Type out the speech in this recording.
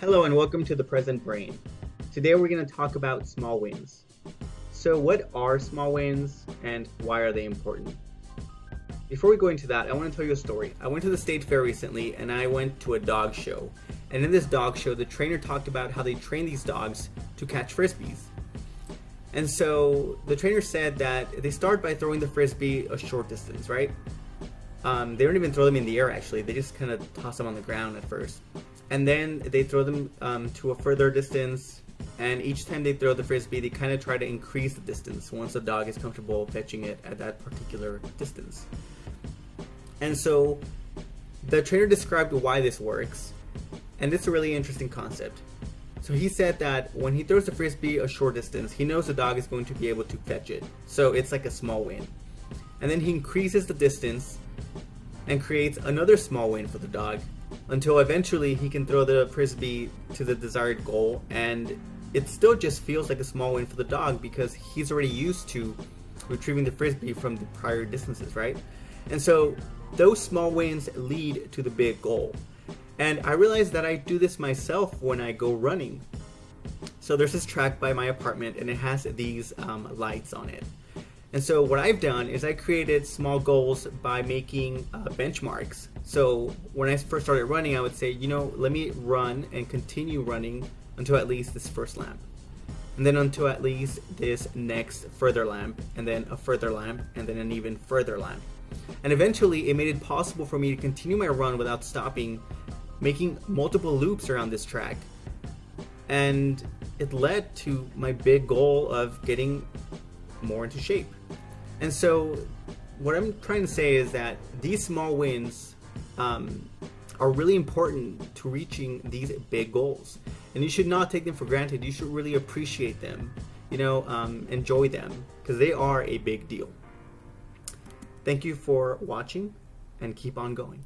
Hello and welcome to the Present Brain. Today we're going to talk about small wins. So, what are small wins and why are they important? Before we go into that, I want to tell you a story. I went to the state fair recently and I went to a dog show. And in this dog show, the trainer talked about how they train these dogs to catch frisbees. And so the trainer said that they start by throwing the frisbee a short distance, right? They don't even throw them in the air actually, they just kind of toss them on the ground at first. And then they throw them to a further distance, and each time they throw the frisbee, they kind of try to increase the distance once the dog is comfortable fetching it at that particular distance. And so the trainer described why this works, and it's a really interesting concept. So he said that when he throws the frisbee a short distance, he knows the dog is going to be able to fetch it. So it's like a small win. And then he increases the distance and creates another small win for the dog until eventually he can throw the frisbee to the desired goal, and it still just feels like a small win for the dog because he's already used to retrieving the frisbee from the prior distances, right? And so those small wins lead to the big goal. And I realized that I do this myself when I go running. So there's this track by my apartment and it has these lights on it. And so what I've done is I created small goals by making benchmarks. So when I first started running, I would say, let me run and continue running until at least this first lap. And then until at least this next further lap, and then a further lap, and then an even further lap. And eventually it made it possible for me to continue my run without stopping, making multiple loops around this track. And it led to my big goal of getting more into shape. And so what I'm trying to say is that these small wins are really important to reaching these big goals, and you should not take them for granted. You should really appreciate them, enjoy them, because they are a big deal. Thank you for watching, and keep on going.